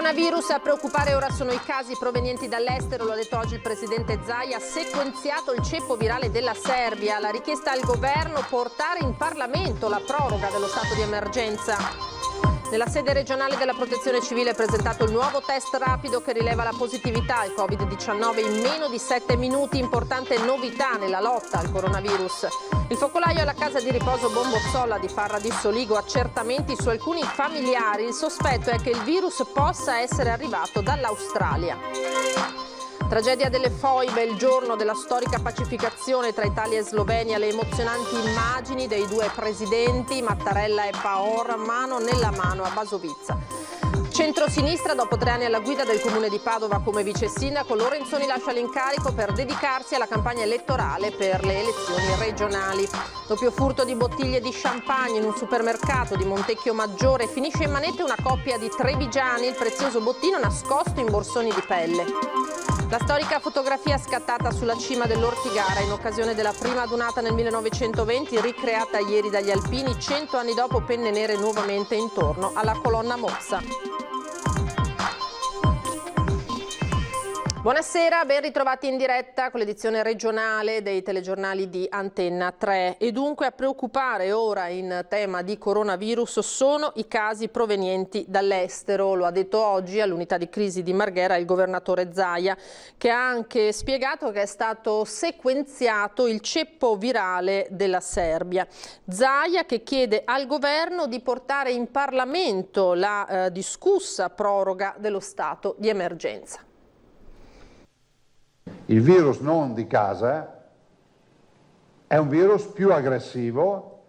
Coronavirus, a preoccupare ora sono i casi provenienti dall'estero, lo ha detto oggi il presidente Zaia, sequenziato il ceppo virale della Serbia, la richiesta al governo portare in Parlamento la proroga dello stato di emergenza. Nella sede regionale della Protezione Civile è presentato il nuovo test rapido che rileva la positività al Covid-19 in meno di 7 minuti, importante novità nella lotta al coronavirus. Il focolaio alla casa di riposo Bombozzolla di Farra di Soligo, accertamenti su alcuni familiari, il sospetto è che il virus possa essere arrivato dall'Australia. Tragedia delle foibe, il giorno della storica pacificazione tra Italia e Slovenia, le emozionanti immagini dei due presidenti, Mattarella e Pahor, mano nella mano a Basovizza. Centrosinistra, dopo 3 anni alla guida del comune di Padova come vice sindaco, Lorenzoni lascia l'incarico per dedicarsi alla campagna elettorale per le elezioni regionali. Doppio furto di bottiglie di champagne in un supermercato di Montecchio Maggiore, finisce in manette una coppia di trevigiani, il prezioso bottino nascosto in borsoni di pelle. La storica fotografia scattata sulla cima dell'Ortigara in occasione della prima adunata nel 1920, ricreata ieri dagli alpini, 100 anni dopo, penne nere nuovamente intorno alla colonna Mozza. Buonasera, ben ritrovati in diretta con l'edizione regionale dei telegiornali di Antenna 3. E dunque a preoccupare ora in tema di coronavirus sono i casi provenienti dall'estero. Lo ha detto oggi all'unità di crisi di Marghera il governatore Zaia, che ha anche spiegato che è stato sequenziato il ceppo virale della Serbia. Zaia che chiede al governo di portare in Parlamento la discussa proroga dello stato di emergenza. Il virus non di casa è un virus più aggressivo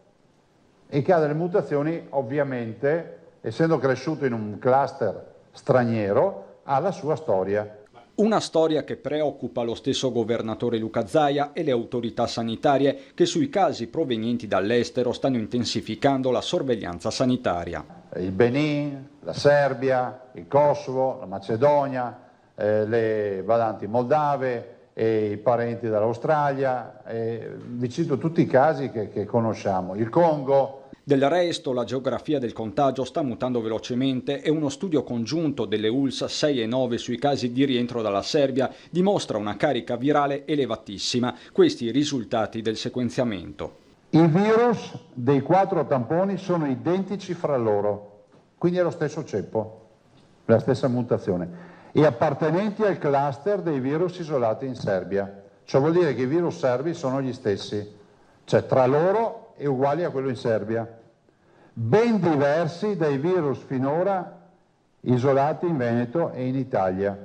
e che ha delle mutazioni, ovviamente, essendo cresciuto in un cluster straniero, ha la sua storia. Una storia che preoccupa lo stesso governatore Luca Zaia e le autorità sanitarie che sui casi provenienti dall'estero stanno intensificando la sorveglianza sanitaria. Il Benin, la Serbia, il Kosovo, la Macedonia, le badanti moldave e i parenti dall'Australia, vi cito tutti i casi che conosciamo, il Congo. Del resto la geografia del contagio sta mutando velocemente e uno studio congiunto delle ULSS 6 e 9 sui casi di rientro dalla Serbia dimostra una carica virale elevatissima, questi i risultati del sequenziamento. I virus dei 4 tamponi sono identici fra loro, quindi è lo stesso ceppo, la stessa mutazione, e appartenenti al cluster dei virus isolati in Serbia. Ciò vuol dire che i virus serbi sono gli stessi, cioè tra loro e uguali a quello in Serbia, ben diversi dai virus finora isolati in Veneto e in Italia.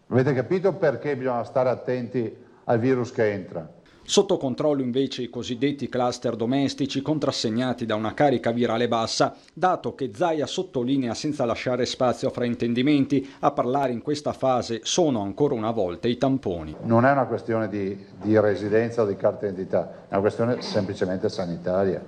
Avete capito perché bisogna stare attenti al virus che entra? Sotto controllo invece i cosiddetti cluster domestici contrassegnati da una carica virale bassa, dato che Zaia sottolinea senza lasciare spazio a fraintendimenti, a parlare in questa fase sono ancora una volta i tamponi. Non è una questione di residenza o di carta d'identità, è una questione semplicemente sanitaria.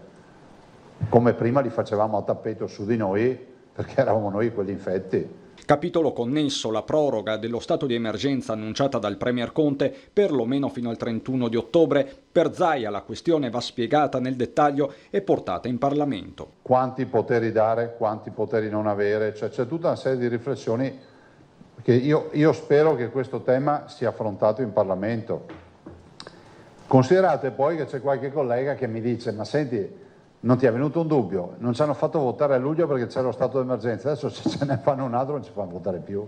Come prima li facevamo a tappeto su di noi perché eravamo noi quelli infetti. Capitolo connesso la proroga dello stato di emergenza annunciata dal Premier Conte perlomeno fino al 31 di ottobre. Per Zaia la questione va spiegata nel dettaglio e portata in Parlamento. Quanti poteri dare, quanti poteri non avere, cioè c'è tutta una serie di riflessioni che io spero che questo tema sia affrontato in Parlamento. Considerate poi che c'è qualche collega che mi dice: ma senti, non ti è venuto un dubbio? Non ci hanno fatto votare a luglio perché c'è lo stato d'emergenza, adesso se ce ne fanno un altro non ci fanno votare più.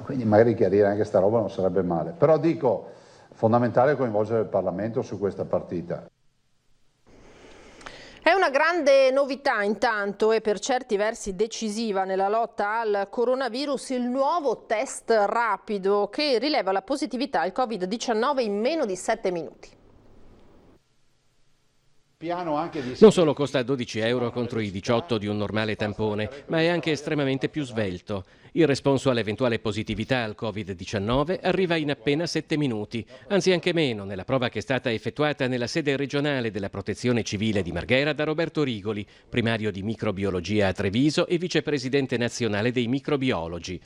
Quindi magari chiarire anche sta roba non sarebbe male. Però dico, fondamentale coinvolgere il Parlamento su questa partita. È una grande novità intanto e per certi versi decisiva nella lotta al coronavirus il nuovo test rapido che rileva la positività al Covid-19 in meno di 7 minuti. Non solo costa 12 euro contro i 18 di un normale tampone, ma è anche estremamente più svelto. Il responso all'eventuale positività al Covid-19 arriva in appena 7 minuti, anzi anche meno, nella prova che è stata effettuata nella sede regionale della Protezione Civile di Marghera da Roberto Rigoli, primario di microbiologia a Treviso e vicepresidente nazionale dei microbiologi.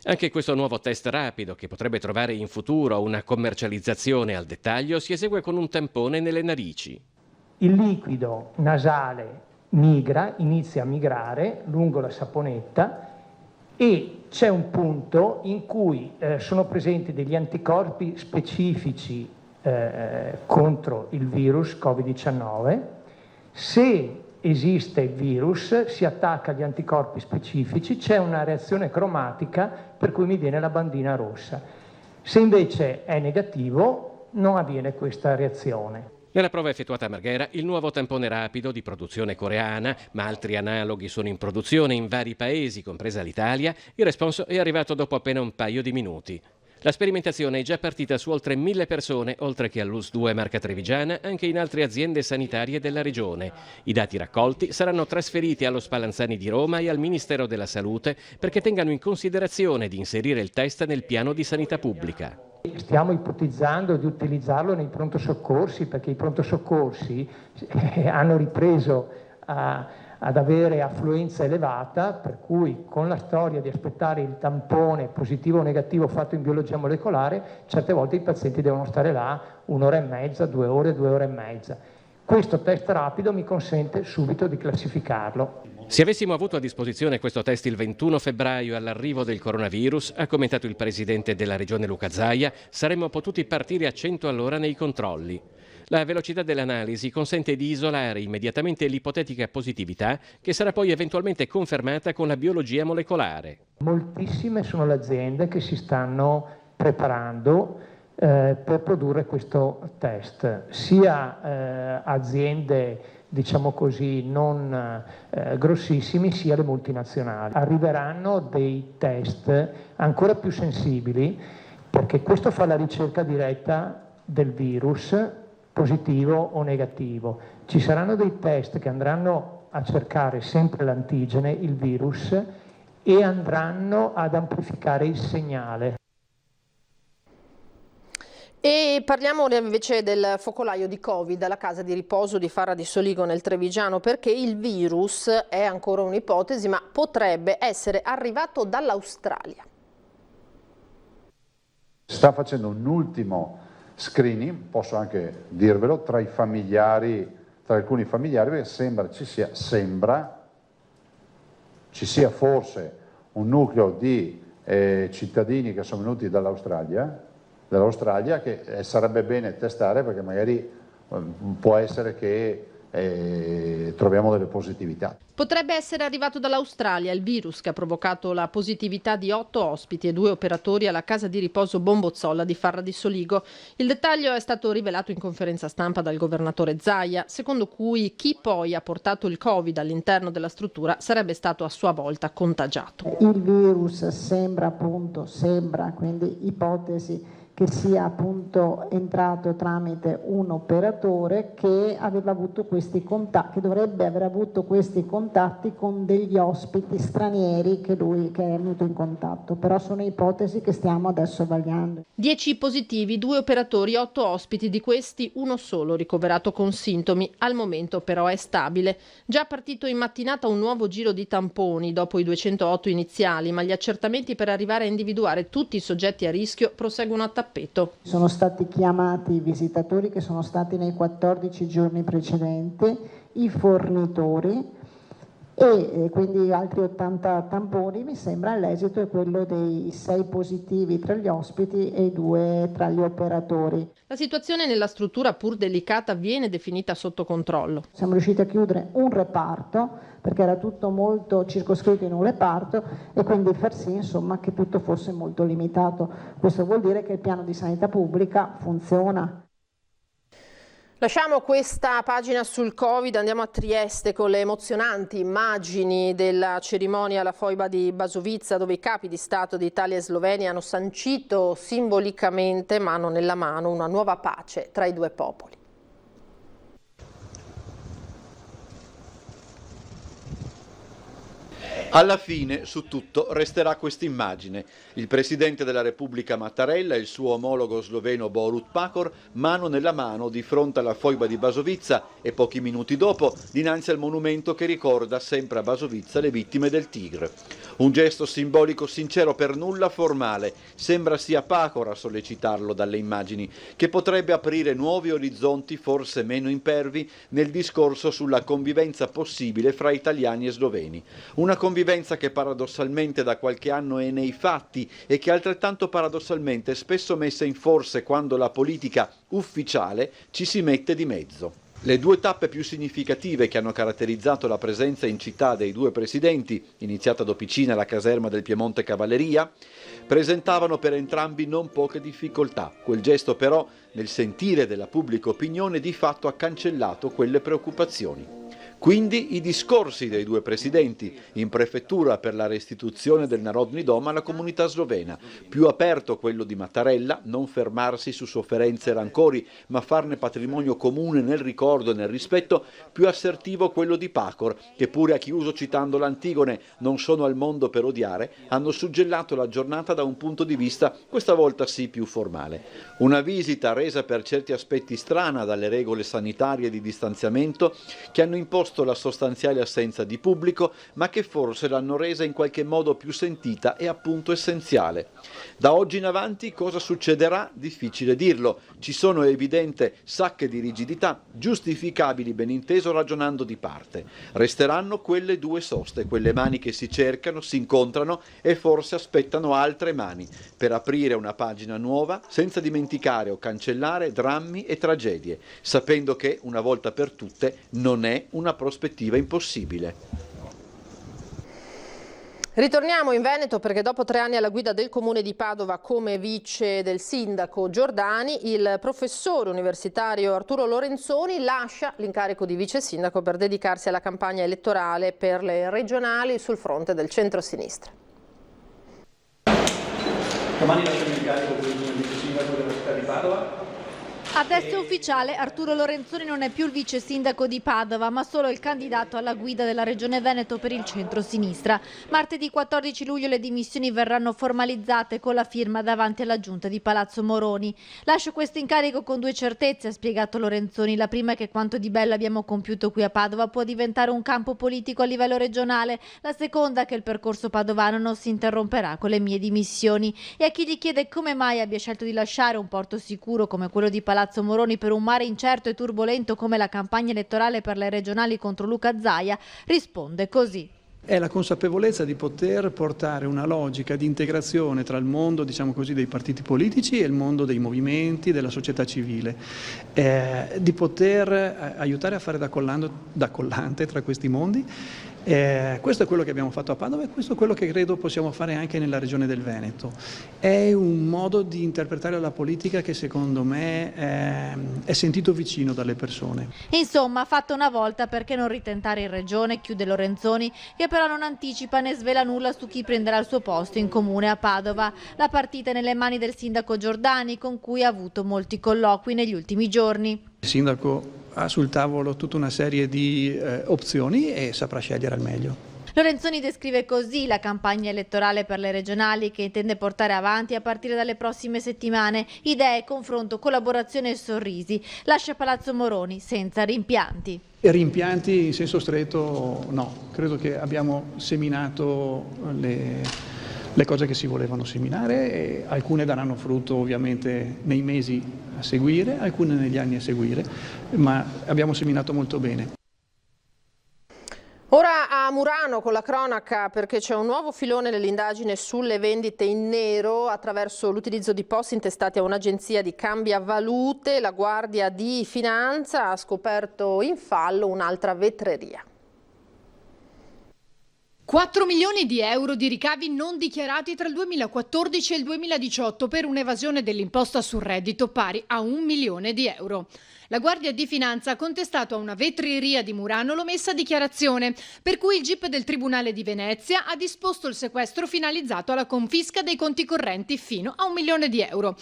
Anche questo nuovo test rapido, che potrebbe trovare in futuro una commercializzazione al dettaglio, si esegue con un tampone nelle narici. Il liquido nasale inizia a migrare lungo la saponetta e c'è un punto in cui sono presenti degli anticorpi specifici contro il virus Covid-19. Se esiste il virus, si attacca agli anticorpi specifici, c'è una reazione cromatica per cui mi viene la bandina rossa. Se invece è negativo, non avviene questa reazione. Nella prova effettuata a Marghera, il nuovo tampone rapido di produzione coreana, ma altri analoghi sono in produzione in vari paesi, compresa l'Italia, il responso è arrivato dopo appena un paio di minuti. La sperimentazione è già partita su oltre 1000 persone, oltre che all'US2 marca trevigiana, anche in altre aziende sanitarie della regione. I dati raccolti saranno trasferiti allo Spallanzani di Roma e al Ministero della Salute perché tengano in considerazione di inserire il test nel piano di sanità pubblica. Stiamo ipotizzando di utilizzarlo nei pronto soccorsi, perché i pronto soccorsi hanno ripreso ad avere affluenza elevata, per cui con la storia di aspettare il tampone positivo o negativo fatto in biologia molecolare, certe volte i pazienti devono stare là 1 ora e mezza, 2 ore, 2 ore e mezza. Questo test rapido mi consente subito di classificarlo. Se avessimo avuto a disposizione questo test il 21 febbraio all'arrivo del coronavirus, ha commentato il presidente della regione Luca Zaia, saremmo potuti partire a 100 all'ora nei controlli. La velocità dell'analisi consente di isolare immediatamente l'ipotetica positività che sarà poi eventualmente confermata con la biologia molecolare. Moltissime sono le aziende che si stanno preparando per produrre questo test, sia aziende diciamo così non grossissimi, sia le multinazionali. Arriveranno dei test ancora più sensibili, perché questo fa la ricerca diretta del virus positivo o negativo. Ci saranno dei test che andranno a cercare sempre l'antigene, il virus, e andranno ad amplificare il segnale. E parliamo invece del focolaio di Covid alla casa di riposo di Farra di Soligo nel Trevigiano, perché il virus è ancora un'ipotesi, ma potrebbe essere arrivato dall'Australia. Si sta facendo un ultimo screening, posso anche dirvelo, tra i familiari, tra alcuni familiari, perché sembra ci sia forse un nucleo di cittadini che sono venuti dall'Australia, che sarebbe bene testare, perché magari può essere che troviamo delle positività. Potrebbe essere arrivato dall'Australia il virus che ha provocato la positività di 8 ospiti e 2 operatori alla casa di riposo Bombozzolla di Farra di Soligo. Il dettaglio è stato rivelato in conferenza stampa dal governatore Zaia, secondo cui chi poi ha portato il Covid all'interno della struttura sarebbe stato a sua volta contagiato. Il virus sembra, quindi ipotesi che sia appunto entrato tramite un operatore che aveva avuto questi contatti, che dovrebbe aver avuto questi contatti con degli ospiti stranieri che è venuto in contatto, però sono ipotesi che stiamo adesso vagliando. 10 positivi, 2 operatori, 8 ospiti, di questi uno solo ricoverato con sintomi, al momento però è stabile. Già partito in mattinata un nuovo giro di tamponi dopo i 208 iniziali, ma gli accertamenti per arrivare a individuare tutti i soggetti a rischio proseguono a tappeto. Sono stati chiamati i visitatori che sono stati nei 14 giorni precedenti, i fornitori e quindi altri 80 tamponi. Mi sembra l'esito è quello dei 6 positivi tra gli ospiti e 2 tra gli operatori. La situazione nella struttura, pur delicata, viene definita sotto controllo. Siamo riusciti a chiudere un reparto perché era tutto molto circoscritto in un reparto e quindi far sì insomma che tutto fosse molto limitato. Questo vuol dire che il piano di sanità pubblica funziona. Lasciamo questa pagina sul Covid, andiamo a Trieste con le emozionanti immagini della cerimonia alla foiba di Basovizza, dove i capi di Stato di Italia e Slovenia hanno sancito simbolicamente, mano nella mano, una nuova pace tra i due popoli. Alla fine su tutto resterà quest'immagine. Il presidente della Repubblica Mattarella e il suo omologo sloveno Borut Pahor mano nella mano di fronte alla foiba di Basovizza e pochi minuti dopo dinanzi al monumento che ricorda sempre a Basovizza le vittime del Tigre. Un gesto simbolico sincero, per nulla formale. Sembra sia Pahor a sollecitarlo dalle immagini, che potrebbe aprire nuovi orizzonti forse meno impervi nel discorso sulla convivenza possibile fra italiani e sloveni. Una convivenza convivenza che paradossalmente da qualche anno è nei fatti e che altrettanto paradossalmente è spesso messa in forse quando la politica ufficiale ci si mette di mezzo. Le due tappe più significative che hanno caratterizzato la presenza in città dei due presidenti, iniziata ad Opicina alla caserma del Piemonte Cavalleria, presentavano per entrambi non poche difficoltà. Quel gesto però, nel sentire della pubblica opinione, di fatto ha cancellato quelle preoccupazioni. Quindi i discorsi dei due presidenti in prefettura per la restituzione del Narodni Dom alla comunità slovena. Più aperto quello di Mattarella, non fermarsi su sofferenze e rancori, ma farne patrimonio comune nel ricordo e nel rispetto. Più assertivo quello di Pahor, che pure ha chiuso citando l'Antigone, non sono al mondo per odiare, hanno suggellato la giornata da un punto di vista, questa volta sì, più formale. Una visita resa per certi aspetti strana dalle regole sanitarie di distanziamento che hanno imposto la sostanziale assenza di pubblico, ma che forse l'hanno resa in qualche modo più sentita e appunto essenziale. Da oggi in avanti cosa succederà? Difficile dirlo. Ci sono evidente sacche di rigidità, giustificabili ben inteso ragionando di parte. Resteranno quelle due soste, quelle mani che si cercano, si incontrano e forse aspettano altre mani per aprire una pagina nuova senza dimenticare o cancellare drammi e tragedie, sapendo che una volta per tutte non è una prospettiva impossibile. Ritorniamo in Veneto perché dopo 3 anni alla guida del comune di Padova come vice del sindaco Giordani, il professore universitario Arturo Lorenzoni lascia l'incarico di vice sindaco per dedicarsi alla campagna elettorale per le regionali sul fronte del centro-sinistra. Domani lascio l'incarico di vice sindaco della città di Padova. Adesso è ufficiale, Arturo Lorenzoni non è più il vice sindaco di Padova, ma solo il candidato alla guida della Regione Veneto per il centro-sinistra. Martedì 14 luglio le dimissioni verranno formalizzate con la firma davanti alla giunta di Palazzo Moroni. Lascio questo incarico con 2 certezze, ha spiegato Lorenzoni. La prima è che quanto di bello abbiamo compiuto qui a Padova può diventare un campo politico a livello regionale. La seconda è che il percorso padovano non si interromperà con le mie dimissioni. E a chi gli chiede come mai abbia scelto di lasciare un porto sicuro come quello di Palazzo Moroni per un mare incerto e turbolento come la campagna elettorale per le regionali contro Luca Zaia, risponde così. È la consapevolezza di poter portare una logica di integrazione tra il mondo, diciamo così, dei partiti politici e il mondo dei movimenti, della società civile, di poter aiutare a fare da collante tra questi mondi. Questo è quello che abbiamo fatto a Padova e questo è quello che credo possiamo fare anche nella regione del Veneto. È un modo di interpretare la politica che secondo me è sentito vicino dalle persone. Insomma, fatto una volta, perché non ritentare in regione, chiude Lorenzoni, che però non anticipa né svela nulla su chi prenderà il suo posto in comune a Padova. La partita è nelle mani del sindaco Giordani, con cui ha avuto molti colloqui negli ultimi giorni. Il sindaco ha sul tavolo tutta una serie di opzioni e saprà scegliere al meglio. Lorenzoni descrive così la campagna elettorale per le regionali che intende portare avanti a partire dalle prossime settimane. Idee, confronto, collaborazione e sorrisi. Lascia Palazzo Moroni senza rimpianti. E rimpianti in senso stretto no, credo che abbiamo seminato le cose che si volevano seminare e alcune daranno frutto ovviamente nei mesi a seguire, alcune negli anni a seguire, ma abbiamo seminato molto bene. Ora a Murano con la cronaca, perché c'è un nuovo filone nell'indagine sulle vendite in nero attraverso l'utilizzo di POS intestati a un'agenzia di cambiavalute. La Guardia di Finanza ha scoperto in fallo un'altra vetreria. 4 milioni di euro di ricavi non dichiarati tra il 2014 e il 2018 per un'evasione dell'imposta sul reddito pari a 1 milione di euro. La Guardia di Finanza ha contestato a una vetrieria di Murano l'omessa dichiarazione, per cui il GIP del Tribunale di Venezia ha disposto il sequestro finalizzato alla confisca dei conti correnti fino a 1 milione di euro.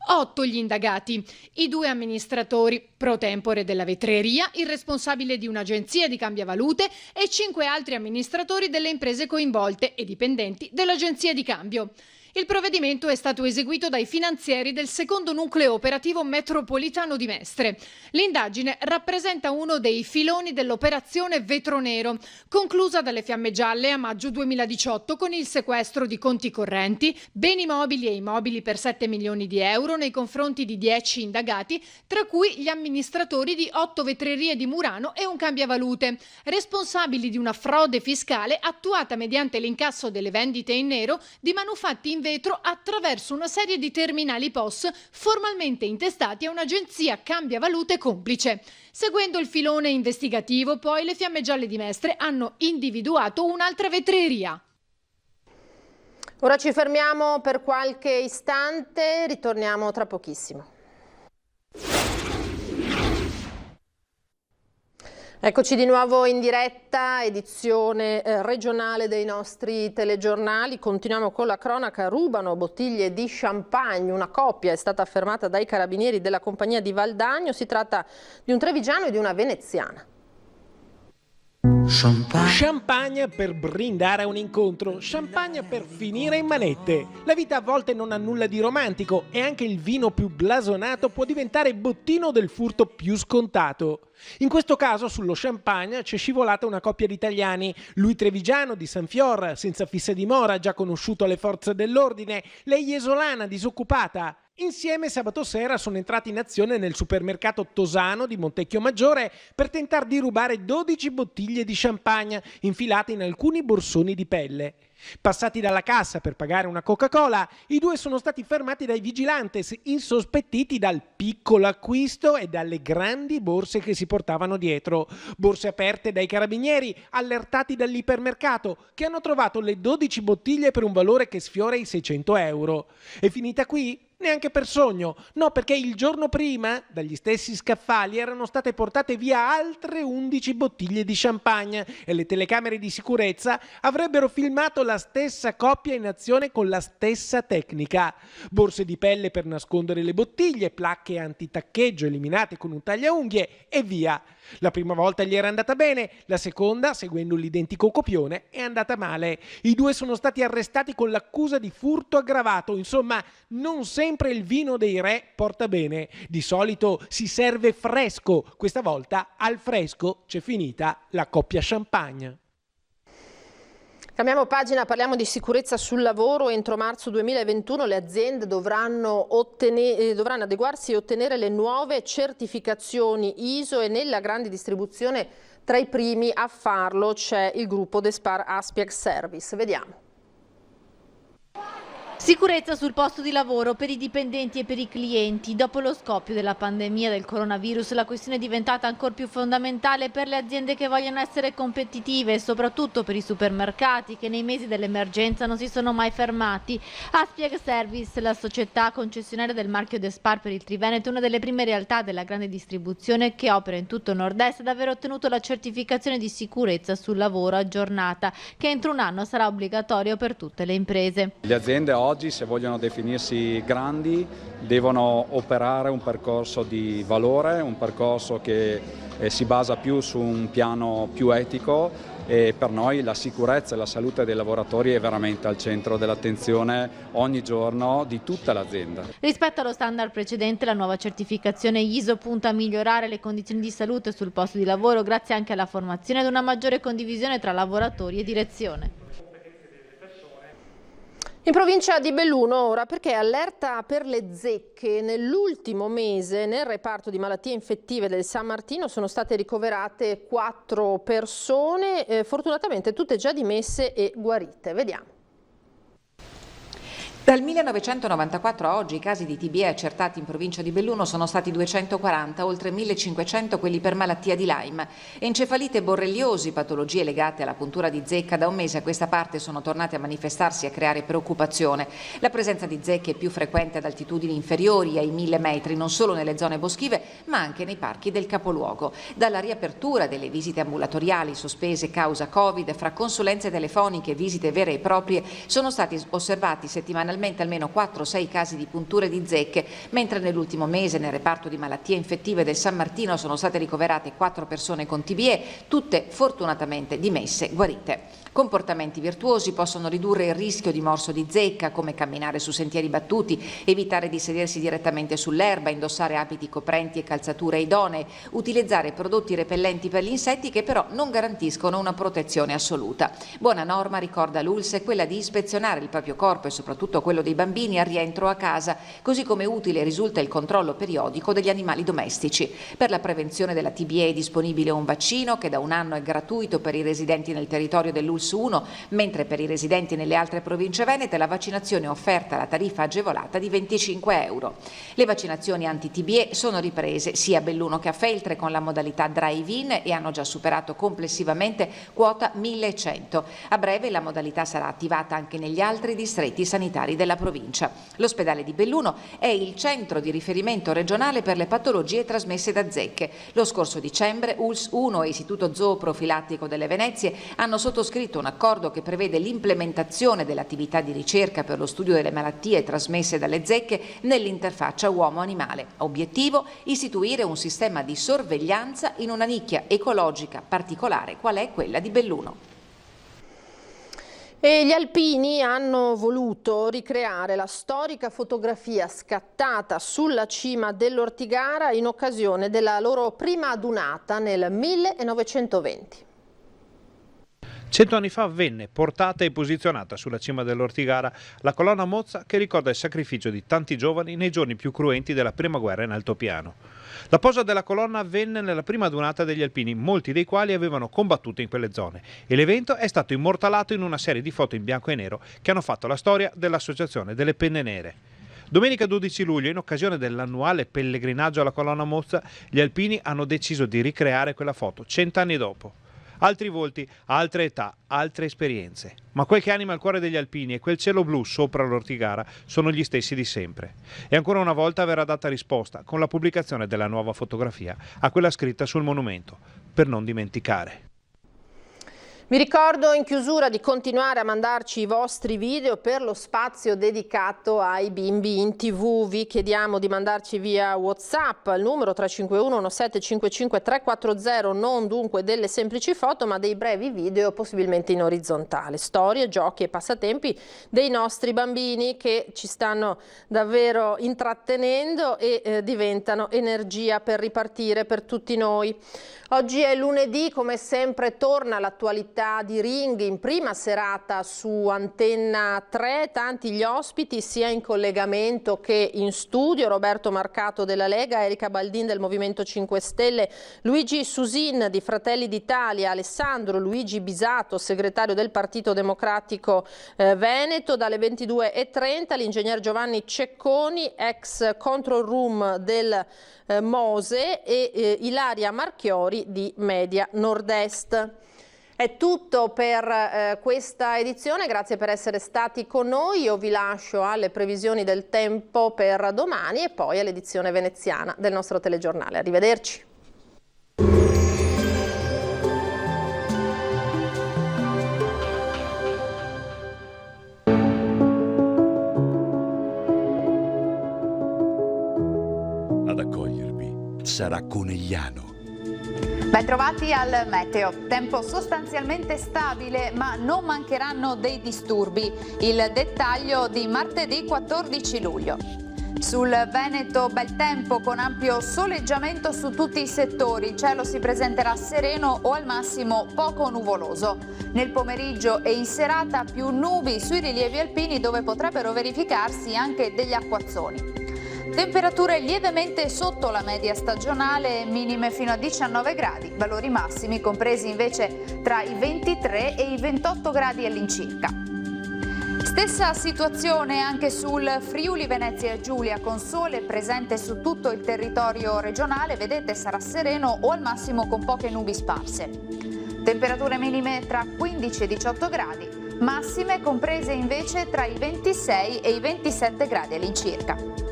8 gli indagati, i 2 amministratori pro tempore della vetrieria, il responsabile di un'agenzia di cambiavalute e 5 altri amministratori delle imprese coinvolte e dipendenti dell'agenzia di cambio. Il provvedimento è stato eseguito dai finanzieri del secondo nucleo operativo metropolitano di Mestre. L'indagine rappresenta uno dei filoni dell'operazione Vetro Nero, conclusa dalle Fiamme Gialle a maggio 2018 con il sequestro di conti correnti, beni mobili e immobili per 7 milioni di euro nei confronti di 10 indagati, tra cui gli amministratori di 8 vetrerie di Murano e un cambiavalute, responsabili di una frode fiscale attuata mediante l'incasso delle vendite in nero di manufatti in vetro attraverso una serie di terminali POS formalmente intestati a un'agenzia cambiavalute complice. Seguendo il filone investigativo, poi, le Fiamme Gialle di Mestre hanno individuato un'altra vetreria. Ora ci fermiamo per qualche istante, ritorniamo tra pochissimo. Eccoci di nuovo in diretta, edizione regionale dei nostri telegiornali. Continuiamo con la cronaca. Rubano bottiglie di champagne. Una coppia è stata fermata dai carabinieri della compagnia di Valdagno. Si tratta di un trevigiano e di una veneziana. Champagne per brindare a un incontro, champagne per finire in manette. La vita a volte non ha nulla di romantico e anche il vino più blasonato può diventare bottino del furto più scontato. In questo caso sullo champagne c'è scivolata una coppia di italiani, lui trevigiano di San Fior, senza fissa dimora, già conosciuto alle forze dell'ordine, lei esolana, disoccupata. Insieme sabato sera sono entrati in azione nel supermercato Tosano di Montecchio Maggiore per tentare di rubare 12 bottiglie di champagne infilate in alcuni borsoni di pelle. Passati dalla cassa per pagare una Coca-Cola, i due sono stati fermati dai vigilantes, insospettiti dal piccolo acquisto e dalle grandi borse che si portavano dietro. Borse aperte dai carabinieri, allertati dall'ipermercato, che hanno trovato le 12 bottiglie per un valore che sfiora i 600 euro. È finita qui? Neanche per sogno, no, perché il giorno prima dagli stessi scaffali erano state portate via altre 11 bottiglie di champagne e le telecamere di sicurezza avrebbero filmato la stessa coppia in azione con la stessa tecnica. Borse di pelle per nascondere le bottiglie, placche antitaccheggio eliminate con un tagliaunghie e via. La prima volta gli era andata bene, la seconda, seguendo l'identico copione, è andata male. I due sono stati arrestati con l'accusa di furto aggravato. Insomma, non sempre il vino dei re porta bene. Di solito si serve fresco, questa volta al fresco c'è finita la coppia champagne. Cambiamo pagina, parliamo di sicurezza sul lavoro. Entro marzo 2021 le aziende dovranno adeguarsi e ottenere le nuove certificazioni ISO e nella grande distribuzione tra i primi a farlo c'è il gruppo Despar Aspiac Service. Vediamo. Sicurezza sul posto di lavoro per i dipendenti e per i clienti. Dopo lo scoppio della pandemia del coronavirus, la questione è diventata ancora più fondamentale per le aziende che vogliono essere competitive e soprattutto per i supermercati che nei mesi dell'emergenza non si sono mai fermati. Aspiac Service, la società concessionaria del marchio Despar per il Triveneto, è una delle prime realtà della grande distribuzione che opera in tutto il nord-est ad aver ottenuto la certificazione di sicurezza sul lavoro aggiornata, che entro un anno sarà obbligatorio per tutte le imprese. Le aziende oggi, se vogliono definirsi grandi, devono operare un percorso di valore, un percorso che si basa più su un piano più etico, e per noi la sicurezza e la salute dei lavoratori è veramente al centro dell'attenzione ogni giorno di tutta l'azienda. Rispetto allo standard precedente, la nuova certificazione ISO punta a migliorare le condizioni di salute sul posto di lavoro grazie anche alla formazione ed una maggiore condivisione tra lavoratori e direzione. In provincia di Belluno ora, perché allerta per le zecche. Nell'ultimo mese nel reparto di malattie infettive del San Martino sono state ricoverate 4 persone, fortunatamente tutte già dimesse e guarite. Vediamo. Dal 1994 a oggi i casi di TBE accertati in provincia di Belluno sono stati 240, oltre 1500 quelli per malattia di Lyme. Encefalite, borreliosi, patologie legate alla puntura di zecca da un mese a questa parte sono tornate a manifestarsi e a creare preoccupazione. La presenza di zecche è più frequente ad altitudini inferiori ai 1000 metri, non solo nelle zone boschive ma anche nei parchi del capoluogo. Dalla riapertura delle visite ambulatoriali sospese causa Covid, fra consulenze telefoniche e visite vere e proprie, sono stati osservati settimanalmente almeno 4-6 casi di punture di zecche, mentre nell'ultimo mese nel reparto di malattie infettive del San Martino sono state ricoverate 4 persone con TBE, tutte fortunatamente dimesse, guarite. Comportamenti virtuosi possono ridurre il rischio di morso di zecca, come camminare su sentieri battuti, evitare di sedersi direttamente sull'erba, indossare abiti coprenti e calzature idonee, utilizzare prodotti repellenti per gli insetti che però non garantiscono una protezione assoluta. Buona norma, ricorda l'ULSS, è quella di ispezionare il proprio corpo e soprattutto quello dei bambini al rientro a casa, così come utile risulta il controllo periodico degli animali domestici. Per la prevenzione della TBE è disponibile un vaccino che da un anno è gratuito per i residenti nel territorio dell'ULSS 1, mentre per i residenti nelle altre province venete la vaccinazione è offerta alla tariffa agevolata di 25 euro. Le vaccinazioni anti-TBE sono riprese sia a Belluno che a Feltre con la modalità drive-in e hanno già superato complessivamente quota 1100. A breve la modalità sarà attivata anche negli altri distretti sanitari della provincia. L'ospedale di Belluno è il centro di riferimento regionale per le patologie trasmesse da zecche. Lo scorso dicembre ULSS 1 e Istituto Zooprofilattico delle Venezie hanno sottoscritto un accordo che prevede l'implementazione dell'attività di ricerca per lo studio delle malattie trasmesse dalle zecche nell'interfaccia uomo-animale. Obiettivo: istituire un sistema di sorveglianza in una nicchia ecologica particolare qual è quella di Belluno. E gli alpini hanno voluto ricreare la storica fotografia scattata sulla cima dell'Ortigara in occasione della loro prima adunata nel 1920. 100 anni fa venne portata e posizionata sulla cima dell'Ortigara la colonna mozza che ricorda il sacrificio di tanti giovani nei giorni più cruenti della prima guerra in altopiano. La posa della colonna avvenne nella prima adunata degli alpini, molti dei quali avevano combattuto in quelle zone, e l'evento è stato immortalato in una serie di foto in bianco e nero che hanno fatto la storia dell'Associazione delle Penne Nere. Domenica 12 luglio, in occasione dell'annuale pellegrinaggio alla colonna mozza, gli alpini hanno deciso di ricreare quella foto 100 anni dopo. Altri volti, altre età, altre esperienze. Ma quel che anima il cuore degli alpini e quel cielo blu sopra l'Ortigara sono gli stessi di sempre. E ancora una volta verrà data risposta con la pubblicazione della nuova fotografia a quella scritta sul monumento, per non dimenticare. Vi ricordo in chiusura di continuare a mandarci i vostri video per lo spazio dedicato ai bimbi in TV. Vi chiediamo di mandarci via WhatsApp al numero 351 1755 340, non dunque delle semplici foto ma dei brevi video possibilmente in orizzontale. Storie, giochi e passatempi dei nostri bambini che ci stanno davvero intrattenendo e diventano energia per ripartire per tutti noi. Oggi è lunedì, come sempre torna l'attualità di Ring in prima serata su Antenna 3, tanti gli ospiti sia in collegamento che in studio: Roberto Marcato della Lega, Erika Baldin del Movimento 5 Stelle, Luigi Susin di Fratelli d'Italia, Alessandro Luigi Bisato, segretario del Partito Democratico Veneto. Dalle 22:30 l'ingegner Giovanni Cecconi, ex control room del Mose, e Ilaria Marchiori di Media Nord-Est. È tutto per questa edizione, grazie per essere stati con noi. Io vi lascio alle previsioni del tempo per domani e poi all'edizione veneziana del nostro telegiornale. Arrivederci. Ad accogliervi sarà Conegliano. Ben trovati al meteo. Tempo sostanzialmente stabile, ma non mancheranno dei disturbi. Il dettaglio di martedì 14 luglio. Sul Veneto bel tempo con ampio soleggiamento su tutti i settori. Il cielo si presenterà sereno o al massimo poco nuvoloso. Nel pomeriggio e in serata più nubi sui rilievi alpini dove potrebbero verificarsi anche degli acquazzoni. Temperature lievemente sotto la media stagionale, minime fino a 19 gradi, valori massimi compresi invece tra i 23 e i 28 gradi all'incirca. Stessa situazione anche sul Friuli Venezia Giulia, con sole presente su tutto il territorio regionale, vedete sarà sereno o al massimo con poche nubi sparse. Temperature minime tra 15 e 18 gradi, massime comprese invece tra i 26 e i 27 gradi all'incirca.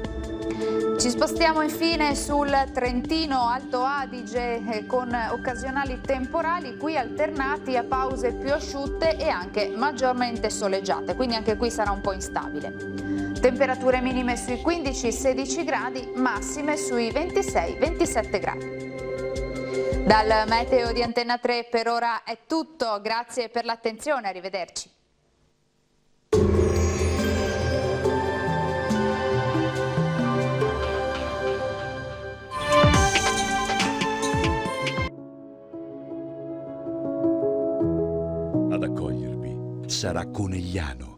Ci spostiamo infine sul Trentino Alto Adige con occasionali temporali qui alternati a pause più asciutte e anche maggiormente soleggiate, quindi anche qui sarà un po' instabile. Temperature minime sui 15-16 gradi, massime sui 26-27 gradi. Dal meteo di Antenna 3 per ora è tutto, grazie per l'attenzione, arrivederci. Ad accogliervi sarà Conegliano.